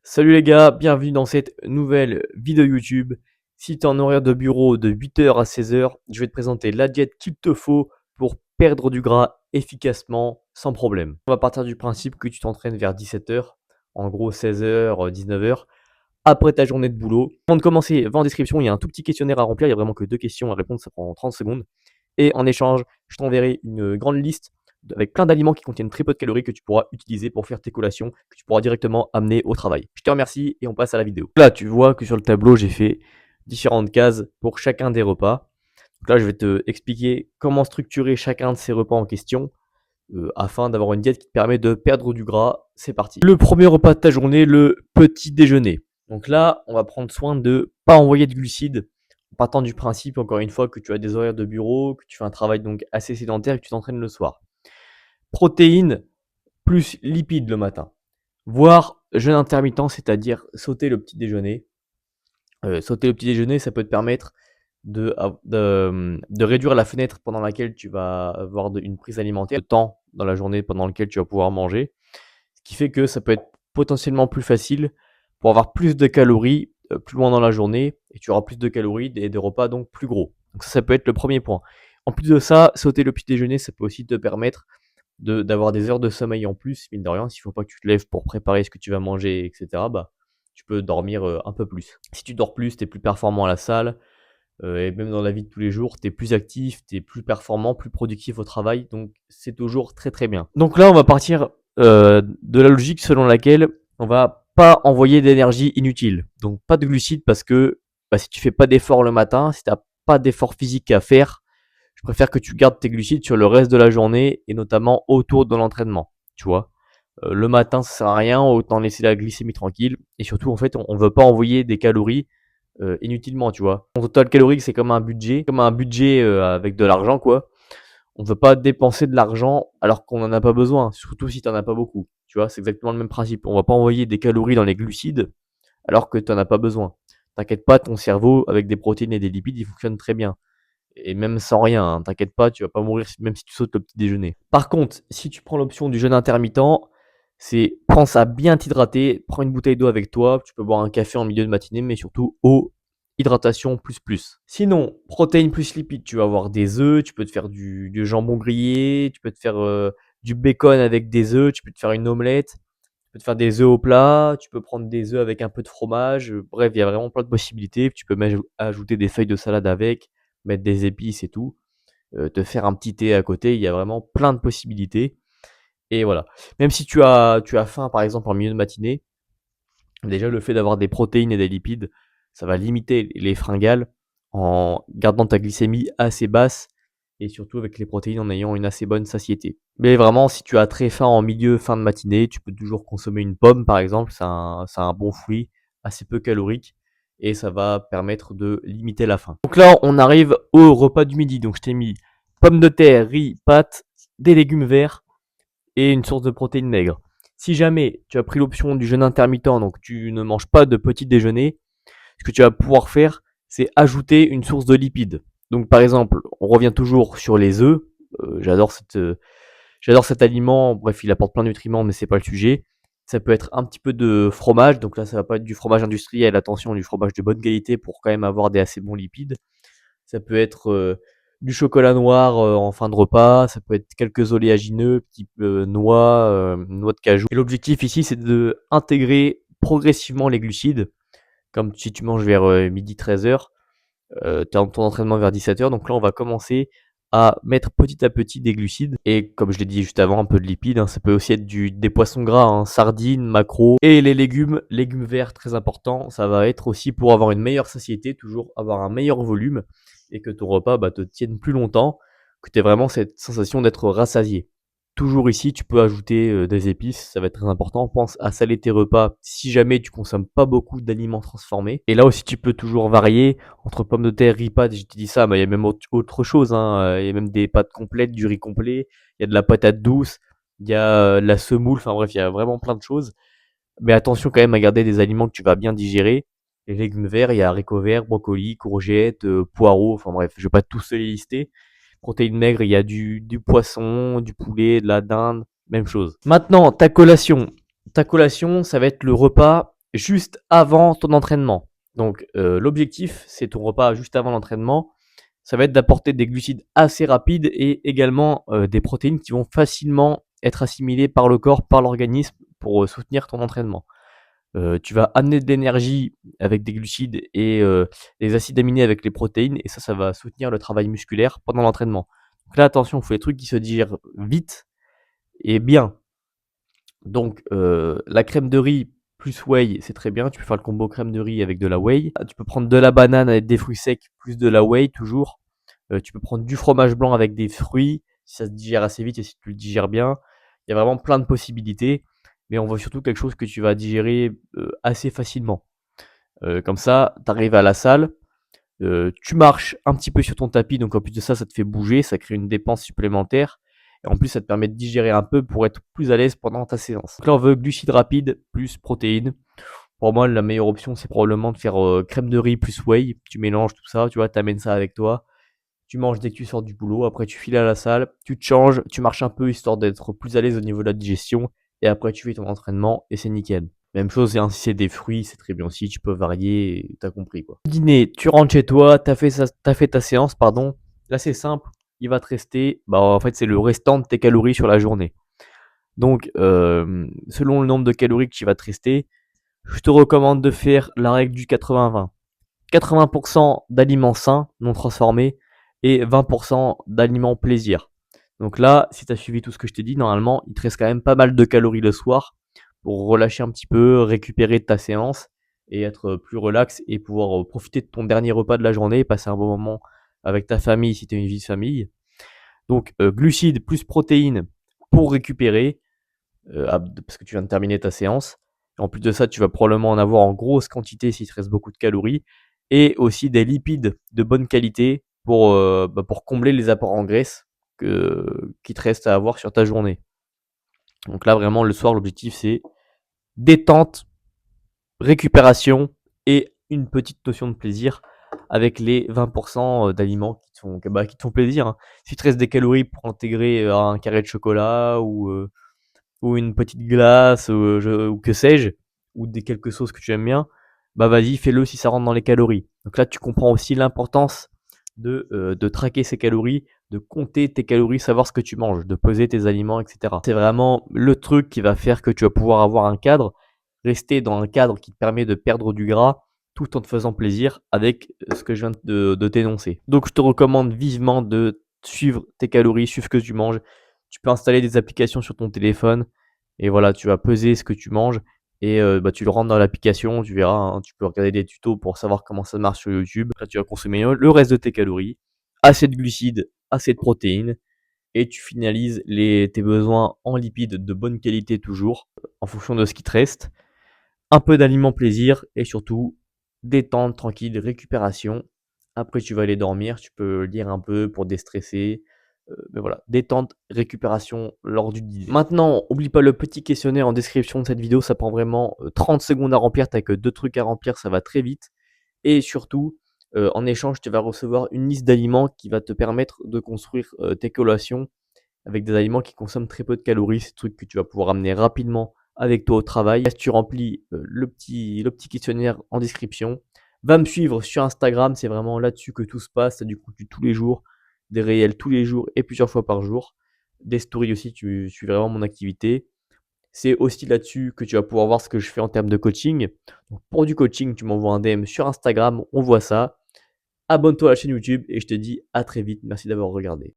Salut les gars, bienvenue dans cette nouvelle vidéo YouTube. Si tu es en horaire de bureau de 8h à 16h, je vais te présenter la diète qu'il te faut pour perdre du gras efficacement, sans problème. On va partir du principe que tu t'entraînes vers 17h, en gros 16h, 19h, après ta journée de boulot. Avant de commencer, va en description, il y a un tout petit questionnaire à remplir, il n'y a vraiment que 2 questions à répondre, ça prend 30 secondes. Et en échange, je t'enverrai une grande liste avec plein d'aliments qui contiennent très peu de calories que tu pourras utiliser pour faire tes collations, que tu pourras directement amener au travail. Je te remercie et on passe à la vidéo. Là, tu vois que sur le tableau, j'ai fait différentes cases pour chacun des repas. Donc là, je vais te expliquer comment structurer chacun de ces repas en question afin d'avoir une diète qui te permet de perdre du gras. C'est parti. Le premier repas de ta journée, le petit déjeuner. Donc là, on va prendre soin de ne pas envoyer de glucides en partant du principe, encore une fois, que tu as des horaires de bureau, que tu fais un travail donc assez sédentaire et que tu t'entraînes le soir. Protéines plus lipides le matin. Voire jeûne intermittent, c'est-à-dire sauter le petit déjeuner. Sauter le petit déjeuner, ça peut te permettre de réduire la fenêtre pendant laquelle tu vas avoir une prise alimentaire, le temps dans la journée pendant lequel tu vas pouvoir manger. Ce qui fait que ça peut être potentiellement plus facile pour avoir plus de calories plus loin dans la journée et tu auras plus de calories et des repas donc plus gros. Donc ça peut être le premier point. En plus de ça, sauter le petit déjeuner, ça peut aussi te permettre d'avoir des heures de sommeil en plus, mine de rien. S'il ne faut pas que tu te lèves pour préparer ce que tu vas manger, etc., bah, tu peux dormir un peu plus. Si tu dors plus, tu es plus performant à la salle. Et même dans la vie de tous les jours, tu es plus actif, tu es plus performant, plus productif au travail. Donc c'est toujours très très bien. Donc là, on va partir de la logique selon laquelle on va pas envoyer d'énergie inutile. Donc pas de glucides parce que bah, si tu fais pas d'effort le matin, si tu n'as pas d'effort physique à faire, je préfère que tu gardes tes glucides sur le reste de la journée et notamment autour de l'entraînement. Tu vois, le matin ça sert à rien, autant laisser la glycémie tranquille. Et surtout en fait, on veut pas envoyer des calories inutilement, tu vois. Ton total calorique c'est comme un budget avec de l'argent quoi. On ne veut pas dépenser de l'argent alors qu'on n'en a pas besoin, surtout si tu n'en as pas beaucoup. Tu vois, c'est exactement le même principe. On va pas envoyer des calories dans les glucides alors que tu n'en as pas besoin. T'inquiète pas, ton cerveau, avec des protéines et des lipides, il fonctionne très bien. Et même sans rien, hein, t'inquiète pas, tu vas pas mourir même si tu sautes le petit déjeuner. Par contre, si tu prends l'option du jeûne intermittent, c'est pense à bien t'hydrater, prends une bouteille d'eau avec toi, tu peux boire un café en milieu de matinée, mais surtout eau, hydratation plus plus. Sinon, protéines plus lipides, tu vas avoir des œufs, tu peux te faire du jambon grillé, tu peux te faire du bacon avec des œufs, tu peux te faire une omelette, tu peux te faire des œufs au plat, tu peux prendre des œufs avec un peu de fromage. Bref, il y a vraiment plein de possibilités. Tu peux même ajouter des feuilles de salade avec, mettre des épices et tout, te faire un petit thé à côté. Il y a vraiment plein de possibilités. Et voilà. Même si tu as faim, par exemple, en milieu de matinée, déjà le fait d'avoir des protéines et des lipides, ça va limiter les fringales en gardant ta glycémie assez basse et surtout avec les protéines en ayant une assez bonne satiété. Mais vraiment, si tu as très faim en milieu, fin de matinée, tu peux toujours consommer une pomme par exemple, c'est un bon fruit, assez peu calorique et ça va permettre de limiter la faim. Donc là, on arrive au repas du midi. Donc je t'ai mis pommes de terre, riz, pâtes, des légumes verts et une source de protéines maigres. Si jamais tu as pris l'option du jeûne intermittent, donc tu ne manges pas de petit déjeuner, ce que tu vas pouvoir faire, c'est ajouter une source de lipides. Donc par exemple, on revient toujours sur les œufs. J'adore cet aliment. Bref, il apporte plein de nutriments, mais c'est pas le sujet. Ça peut être un petit peu de fromage. Donc là, ça va pas être du fromage industriel. Attention, du fromage de bonne qualité pour quand même avoir des assez bons lipides. Ça peut être du chocolat noir en fin de repas, ça peut être quelques oléagineux, type noix de cajou. Et l'objectif ici, c'est de intégrer progressivement les glucides, comme si tu manges vers midi 13h, tu as ton entraînement vers 17h, donc là on va commencer à mettre petit à petit des glucides et comme je l'ai dit juste avant, un peu de lipides, hein, ça peut aussi être des poissons gras, hein, sardines, maquereaux et les légumes verts très importants, ça va être aussi pour avoir une meilleure satiété, toujours avoir un meilleur volume et que ton repas te tienne plus longtemps, que tu aies vraiment cette sensation d'être rassasié. Toujours ici, tu peux ajouter des épices, ça va être très important. Pense à saler tes repas si jamais tu consommes pas beaucoup d'aliments transformés. Et là aussi, tu peux toujours varier entre pommes de terre, riz, pâtes. Je t'ai dit ça, mais il y a même autre chose, hein. Il y a même des pâtes complètes, du riz complet. Il y a de la patate douce. Il y a de la semoule. Enfin bref, il y a vraiment plein de choses. Mais attention quand même à garder des aliments que tu vas bien digérer. Les légumes verts, il y a haricots verts, brocolis, courgettes, poireaux. Enfin bref, je vais pas tous les lister. Protéines maigres, il y a du poisson, du poulet, de la dinde, même chose. Maintenant, ta collation. Ta collation, ça va être le repas juste avant ton entraînement. Donc l'objectif, c'est ton repas juste avant l'entraînement. Ça va être d'apporter des glucides assez rapides et également des protéines qui vont facilement être assimilées par le corps, par l'organisme pour soutenir ton entraînement. Tu vas amener de l'énergie avec des glucides et des acides aminés avec les protéines et ça va soutenir le travail musculaire pendant l'entraînement. Donc là, attention, il faut des trucs qui se digèrent vite et bien. Donc la crème de riz plus whey, c'est très bien. Tu peux faire le combo crème de riz avec de la whey. Tu peux prendre de la banane avec des fruits secs plus de la whey toujours. Tu peux prendre du fromage blanc avec des fruits, si ça se digère assez vite et si tu le digères bien. Il y a vraiment plein de possibilités, mais on voit surtout quelque chose que tu vas digérer assez facilement. Comme ça, tu arrives à la salle, tu marches un petit peu sur ton tapis, donc en plus de ça, ça te fait bouger, ça crée une dépense supplémentaire. Et en plus, ça te permet de digérer un peu pour être plus à l'aise pendant ta séance. Donc là, on veut glucides rapides plus protéines. Pour moi, la meilleure option, c'est probablement de faire crème de riz plus whey. Tu mélanges tout ça, tu vois, tu amènes ça avec toi. Tu manges dès que tu sors du boulot, après tu files à la salle, tu te changes, tu marches un peu histoire d'être plus à l'aise au niveau de la digestion, et après tu fais ton entraînement et c'est nickel. Même chose, si c'est des fruits, c'est très bien aussi, tu peux varier, t'as compris quoi. Dîner, tu rentres chez toi, t'as fait ta séance, pardon. Là c'est simple, il va te rester, bah en fait c'est le restant de tes calories sur la journée. Donc selon le nombre de calories qui va te rester, je te recommande de faire la règle du 80-20. 80% d'aliments sains, non transformés, et 20% d'aliments plaisir. Donc là, si tu as suivi tout ce que je t'ai dit, normalement, il te reste quand même pas mal de calories le soir pour relâcher un petit peu, récupérer de ta séance et être plus relax et pouvoir profiter de ton dernier repas de la journée et passer un bon moment avec ta famille si tu as une vie de famille. Donc glucides plus protéines pour récupérer parce que tu viens de terminer ta séance. Et en plus de ça, tu vas probablement en avoir en grosse quantité s'il te reste beaucoup de calories. Et aussi des lipides de bonne qualité pour combler les apports en graisse qui te restent à avoir sur ta journée. Donc là, vraiment, le soir, l'objectif, c'est détente, récupération et une petite notion de plaisir avec les 20% d'aliments qui te font plaisir. Hein. S'il te reste des calories pour intégrer un carré de chocolat ou une petite glace ou que sais-je, ou des quelques sauces que tu aimes bien, bah vas-y, fais-le si ça rentre dans les calories. Donc là, tu comprends aussi l'importance de traquer ses calories, de compter tes calories, savoir ce que tu manges, de peser tes aliments, etc. C'est vraiment le truc qui va faire que tu vas pouvoir avoir un cadre, rester dans un cadre qui te permet de perdre du gras tout en te faisant plaisir avec ce que je viens de t'énoncer. Donc je te recommande vivement de suivre tes calories, suivre ce que tu manges. Tu peux installer des applications sur ton téléphone et voilà, tu vas peser ce que tu manges et bah, tu le rentres dans l'application, tu verras, hein, tu peux regarder des tutos pour savoir comment ça marche sur YouTube. Là, tu vas consommer le reste de tes calories, assez de glucides, assez de protéines et tu finalises tes besoins en lipides de bonne qualité toujours, en fonction de ce qui te reste. Un peu d'aliments plaisir et surtout détente, tranquille, récupération. Après, tu vas aller dormir, tu peux lire un peu pour déstresser. Mais voilà, détente, récupération lors du dîner. Maintenant, oublie pas le petit questionnaire en description de cette vidéo, ça prend vraiment 30 secondes à remplir, t'as que deux trucs à remplir, ça va très vite. Et surtout, en échange, tu vas recevoir une liste d'aliments qui va te permettre de construire tes collations avec des aliments qui consomment très peu de calories, c'est des trucs que tu vas pouvoir amener rapidement avec toi au travail. Tu remplis le petit questionnaire en description. Va me suivre sur Instagram, c'est vraiment là-dessus que tout se passe. Tu as du contenu tous les jours, des réels tous les jours et plusieurs fois par jour. Des stories aussi, tu suis vraiment mon activité. C'est aussi là-dessus que tu vas pouvoir voir ce que je fais en termes de coaching. Donc pour du coaching, tu m'envoies un DM sur Instagram, on voit ça. Abonne-toi à la chaîne YouTube et je te dis à très vite. Merci d'avoir regardé.